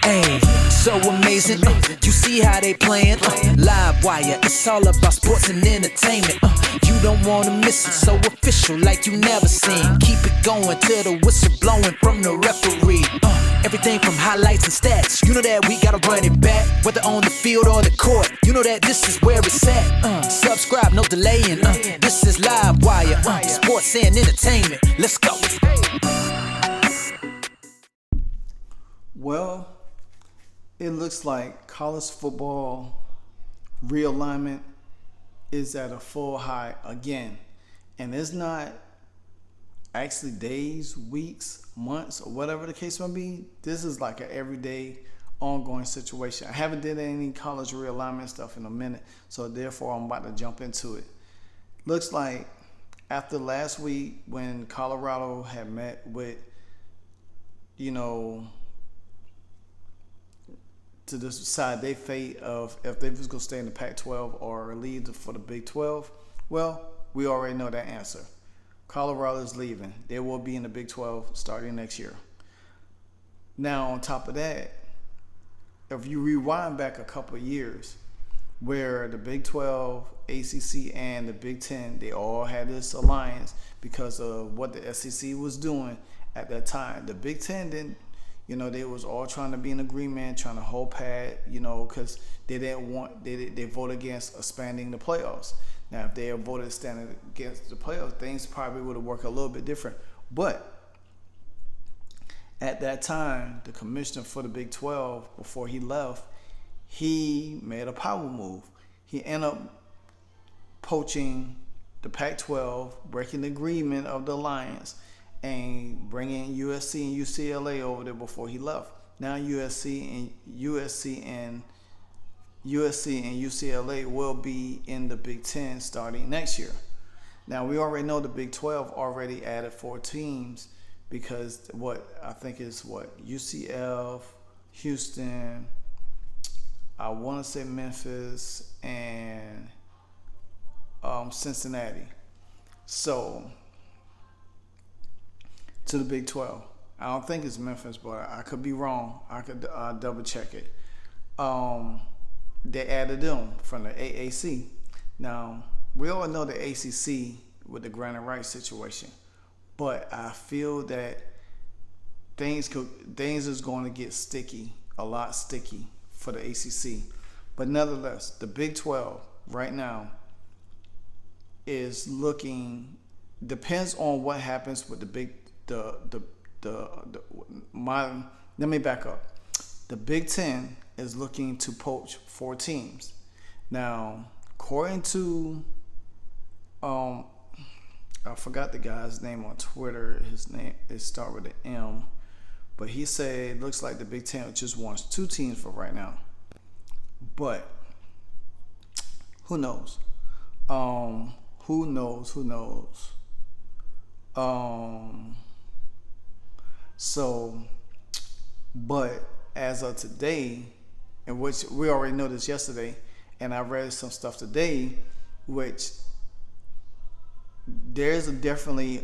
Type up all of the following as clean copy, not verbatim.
Ayy, so amazing. You see how they playing? LiveWire, it's all about sports and entertainment. You don't wanna miss it, so official like you never seen. Keep it going till the whistle blowing from the referee. Everything from highlights and stats, you know that we gotta run it back. Whether on the field or the court, you know that this is where it's at. Subscribe, no delaying. This is LiveWire, sports and entertainment. Let's go. Well, it looks like college football realignment is at a full high again. And it's not actually days, weeks, months, or whatever the case may be. This is like an everyday ongoing situation. I haven't did any college realignment stuff in a minute, so therefore I'm about to jump into it. Looks like after last week when Colorado had met with, to decide their fate of if they was going to stay in the Pac-12 or leave for the Big 12, well, we already know that answer. Colorado's leaving. They will be in the Big 12 starting next year. Now, on top of that, if you rewind back a couple of years, where the Big 12, ACC, and the Big 10, they all had this alliance because of what the SEC was doing at that time. The Big 10 didn't, they was all trying to be in agreement, trying to hold pat, because they didn't want, they voted against expanding the playoffs. Now, if they had voted standing against the playoffs, things probably would have worked a little bit different. But at that time, the commissioner for the Big 12, before he left, he made a power move. He ended up poaching the Pac-12, breaking the agreement of the alliance, and bringing USC and UCLA over there before he left. Now USC and UCLA will be in the Big 10 starting next year. Now we already know the Big 12 already added 4 teams because UCF, Houston, I want to say Memphis, and Cincinnati. So to the Big 12. I don't think it's Memphis, but I could be wrong. I could double check it. They added them from the AAC. Now, we all know the ACC with the granted rights situation, but I feel that things is going to get sticky, a lot sticky for the ACC. But nonetheless, the Big 12 right now is looking, depends on what happens with let me back up. The Big 10 is looking to poach 4 teams. Now, according to I forgot the guy's name on Twitter. His name starts with an M, but he said it looks like the Big 10 just wants 2 teams for right now. But who knows? Who knows? But as of today, in which we already know this yesterday, and I read some stuff today, which there's definitely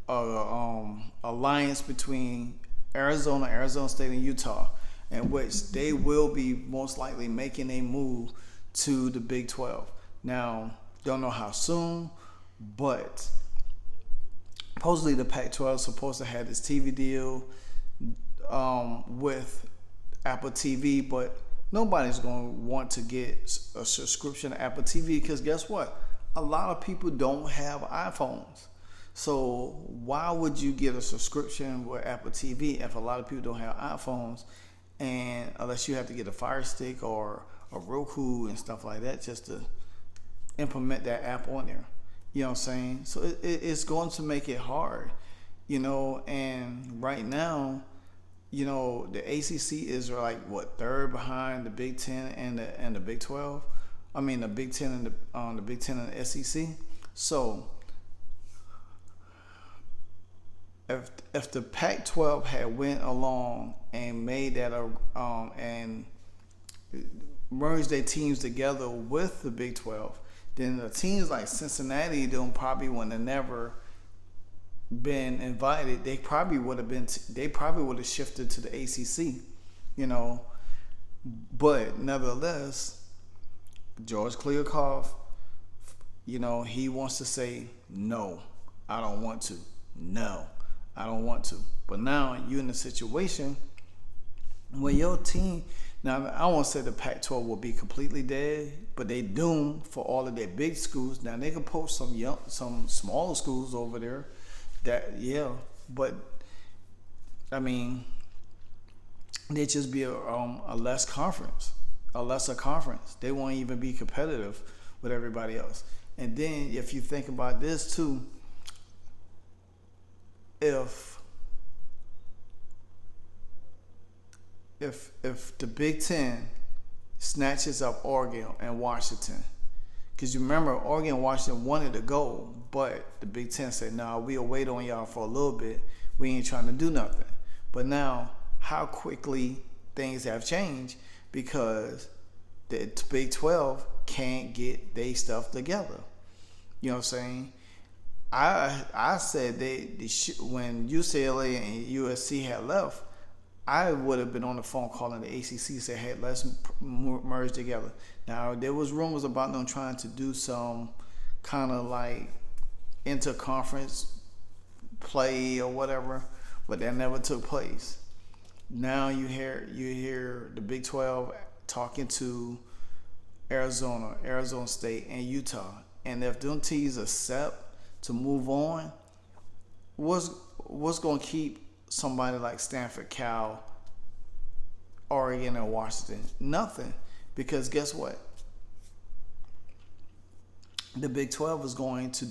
alliance between Arizona State, and Utah, in which they will be most likely making a move to the Big 12. Now, don't know how soon, but supposedly the Pac-12 is supposed to have this TV deal with Apple TV, but nobody's going to want to get a subscription to Apple TV because guess what? A lot of people don't have iPhones. So why would you get a subscription with Apple TV if a lot of people don't have iPhones, and unless you have to get a Fire Stick or a Roku and stuff like that just to implement that app on there. You know what I'm saying? So it's going to make it hard, and right now, the ACC is like third behind the Big 10 and the Big 12. I mean the Big 10 and the Big 10 and the SEC. So if the Pac-12 had went along and made that and merged their teams together with the Big 12, then the teams like Cincinnati probably would have never been invited. They probably would have shifted to the ACC, you know. But nevertheless, George Kliavkoff, you know, he wants to say, no, I don't want to. No, I don't want to. But now you're in a situation where your team, now I won't say the Pac-12 will be completely dead, but they doomed for all of their big schools. Now they can poach some smaller schools over there. But I mean, they just be a lesser conference. They won't even be competitive with everybody else. And then if you think about this too, if the Big Ten snatches up Oregon and Washington, because you remember Oregon and Washington wanted to go, but the Big Ten said, "Nah, we'll wait on y'all for a little bit. We ain't trying to do nothing." But now, how quickly things have changed because the Big 12 can't get their stuff together. You know what I'm saying? I said when UCLA and USC had left, I would have been on the phone calling the ACC, say, "Hey, let's merge together." Now there was rumors about them trying to do some kind of like interconference play or whatever, but that never took place. Now you hear the Big 12 talking to Arizona State, and Utah, and if them teams accept to move on, what's going to keep somebody like Stanford, Cal, Oregon, and Washington? Nothing, because guess what? The Big 12 is going to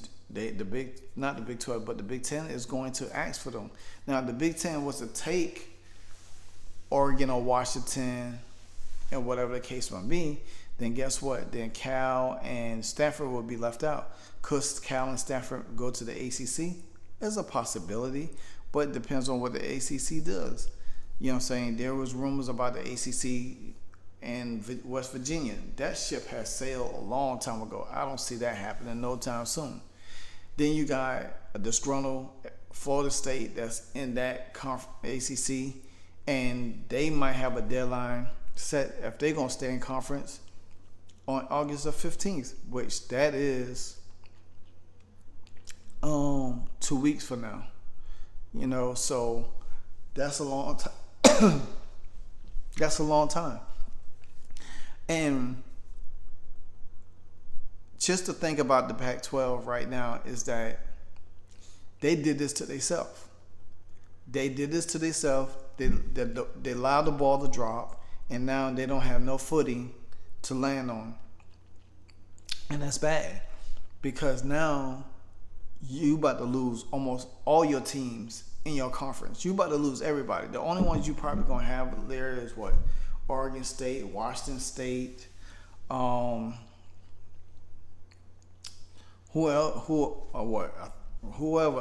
not the Big 12, but the Big 10 is going to ask for them. Now, if the Big 10 was to take Oregon or Washington, and whatever the case might be, then guess what? Then Cal and Stanford will be left out. Could Cal and Stanford go to the ACC? There's a possibility, but it depends on what the ACC does. You know what I'm saying? There was rumors about the ACC in West Virginia. That ship has sailed a long time ago. I don't see that happening no time soon. Then you got a disgruntled Florida State that's in that ACC, and they might have a deadline set if they're going to stay in conference on August the 15th, which that is 2 weeks from now. You know, so that's a long time. That's a long time. And just to think about the Pac-12 right now is that they did this to themselves. They allowed the ball to drop, and now they don't have no footing to land on. And that's bad, because now you about to lose almost all your teams in your conference. You about to lose everybody. The only ones you probably going to have there is what? Oregon State, Washington State, whoever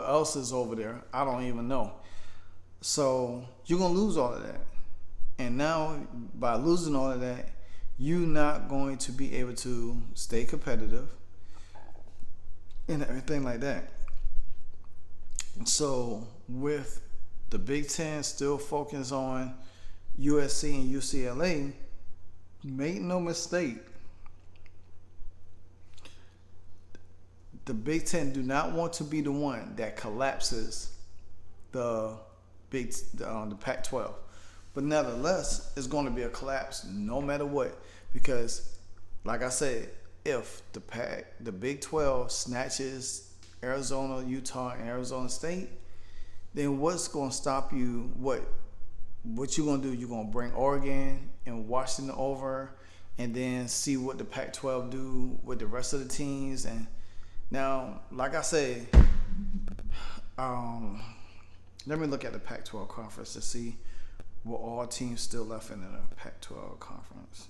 else is over there, I don't even know. So you're going to lose all of that. And now by losing all of that, you're not going to be able to stay competitive and everything like that. So with the Big Ten still focused on USC and UCLA, make no mistake, the Big Ten do not want to be the one that collapses the Pac-12. But nevertheless, it's going to be a collapse no matter what, because, like I said, if the Big 12 snatches Arizona, Utah, and Arizona State, then what's going to stop you? What you going to do? You're going to bring Oregon and Washington over, and then see what the Pac-12 do with the rest of the teams. And now, like I said, let me look at the Pac-12 conference to see what all teams still left in the Pac-12 conference.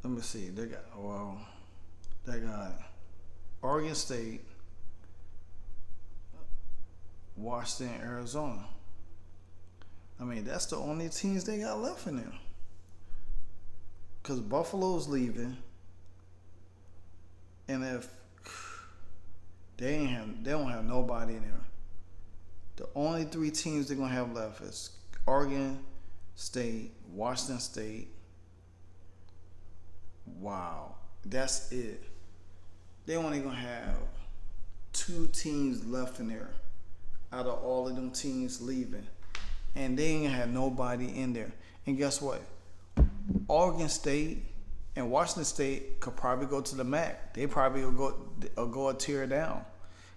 Let me see. They got Oregon State, Washington, Arizona. I mean, that's the only teams they got left in there. Because Buffalo's leaving. And if They don't have nobody in there. The only 3 teams they're gonna have left is Oregon State, Washington State. Wow, that's it. They only gonna have 2 teams left in there out of all of them teams leaving, and they ain't gonna have nobody in there. And guess what? Oregon State and Washington State could probably go to the MAC. They probably will go a tier down.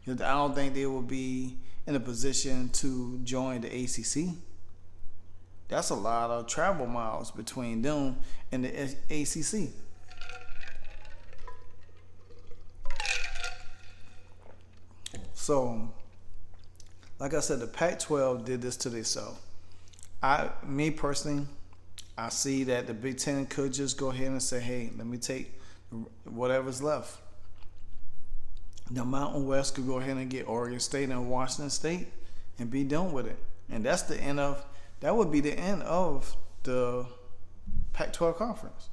I don't think they will be in a position to join the ACC. That's a lot of travel miles between them and the ACC. So, like I said, the Pac-12 did this to themselves. Me personally, I see that the Big Ten could just go ahead and say, hey, let me take whatever's left. The Mountain West could go ahead and get Oregon State and Washington State and be done with it. And that's the end of, that would be the end of the Pac-12 conference.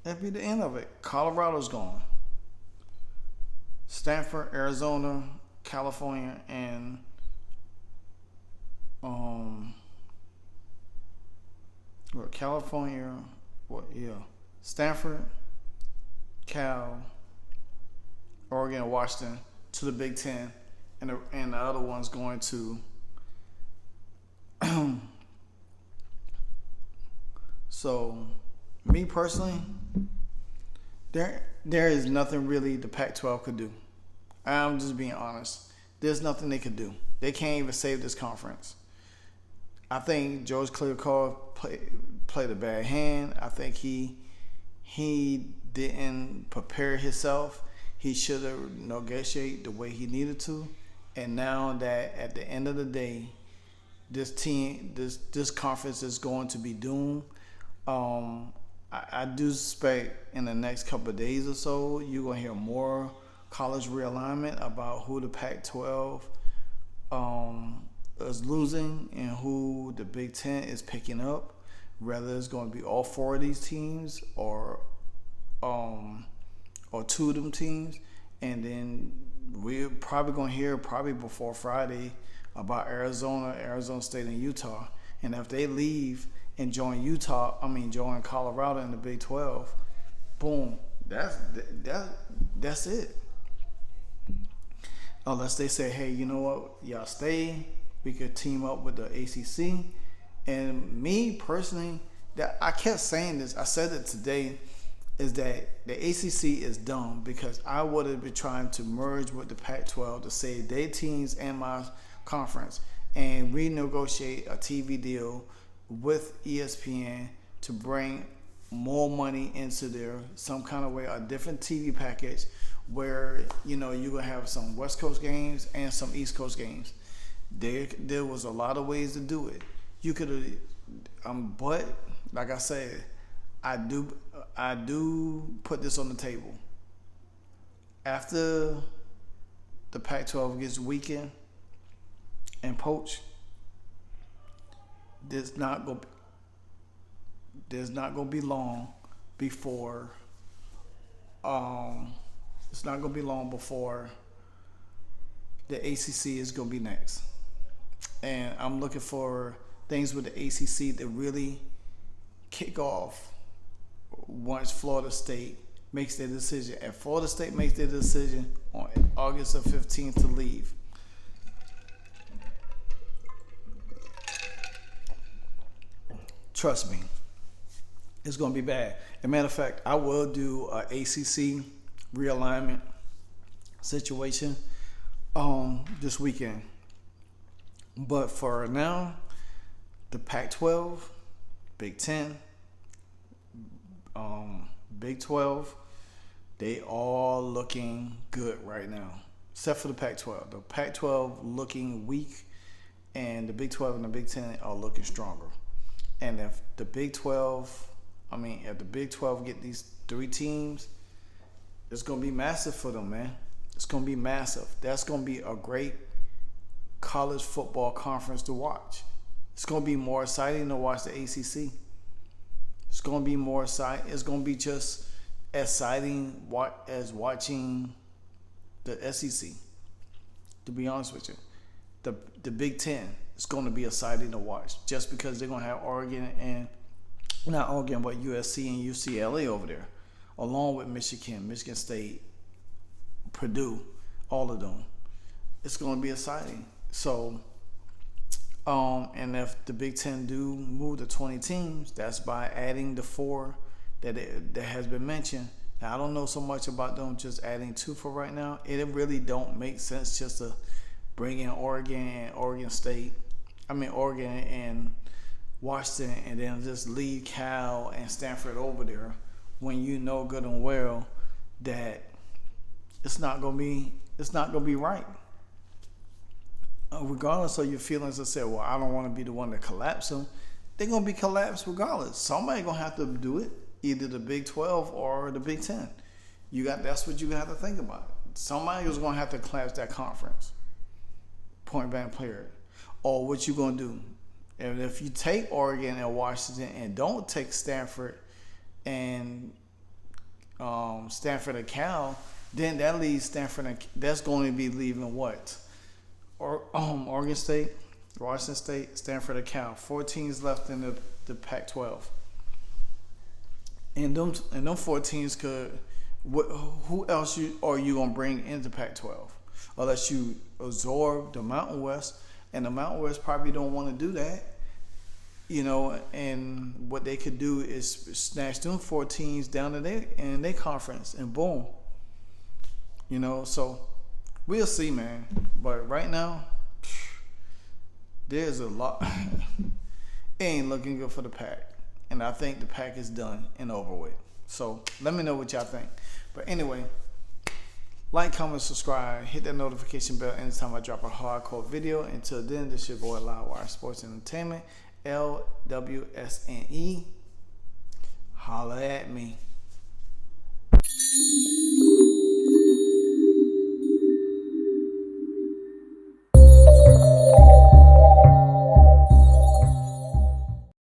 That'd be the end of it. Colorado's gone. Stanford, Arizona, California, and Stanford, Cal, Oregon, and Washington to the Big Ten, and the other one's going to so me personally, there is nothing really the Pac-12 could do. I'm just being honest. There's nothing they could do. They can't even save this conference. I think George Kliavkoff played a bad hand. I think he didn't prepare himself. He should have negotiated the way he needed to. And now that at the end of the day, this conference is going to be doomed. I do suspect in the next couple of days or so, you're going to hear more college realignment about who the Pac-12 is losing and who the Big Ten is picking up. Whether it's going to be all 4 of these teams or 2 of them teams. And then we're probably going to hear probably before Friday about Arizona State and Utah. And if they leave and join Colorado in the Big 12, boom, that's it. Unless they say, hey, you know what, y'all stay, we could team up with the ACC. And me personally, that I kept saying this, I said it today, is that the ACC is dumb because I would have been trying to merge with the Pac-12 to save their teams and my conference and renegotiate a TV deal with ESPN to bring more money into some kind of way, a different TV package where, you're going to have some West Coast games and some East Coast games. There was a lot of ways to do it. You could have, but like I said, I do put this on the table. After the Pac-12 gets weakened and poached, there's not going to be long before the ACC is going to be next. And I'm looking for things with the ACC to really kick off once Florida State makes their decision. If Florida State makes their decision on August the 15th to leave, trust me, it's going to be bad. As a matter of fact, I will do an ACC realignment situation this weekend. But for now, the Pac-12, Big Ten, Big 12, they all looking good right now, except for the Pac-12. The Pac-12 looking weak, and the Big 12 and the Big Ten are looking stronger. And if the Big 12 get these 3 teams, it's going to be massive for them, man. It's going to be massive. That's going to be a great college football conference to watch. It's going to be more exciting to watch the ACC. It's going to be more exciting. It's going to be just exciting as watching the SEC. To be honest with you, the Big Ten is going to be exciting to watch just because they're going to have Oregon and not Oregon, but USC and UCLA over there, along with Michigan State, Purdue, all of them. It's going to be exciting. So, and if the Big Ten do move to 20 teams, that's by adding the 4 that has been mentioned. Now, I don't know so much about them just adding 2 for right now. It really don't make sense just to bring in Oregon and Oregon and Washington, and then just leave Cal and Stanford over there when you know good and well that it's not gonna be right. Regardless of your feelings that say, well, I don't want to be the one to collapse them, they're gonna be collapsed regardless. Somebody gonna have to do it, either the Big 12 or the Big 10. That's what you have to think about. Somebody is gonna have to collapse that conference. Point blank period. Or what you gonna do? And if you take Oregon and Washington and don't take Stanford and Cal, then that leaves Stanford and that's going to be leaving what? Oregon State, Washington State, Stanford and Cal. 4 teams left in the Pac-12. And them 4 teams could. Who else are you gonna bring into Pac-12? Unless you absorb the Mountain West. And the Mountain West probably don't want to do that, and what they could do is snatch them 4 teams down to their conference, and boom. So we'll see, man. But right now, there's a lot. It ain't looking good for the PAC. And I think the PAC is done and over with. So let me know what y'all think. But anyway, like, comment, subscribe, hit that notification bell anytime I drop a hardcore video. Until then, this is your boy LiveWire Sports Entertainment, LWSNE. Holla at me.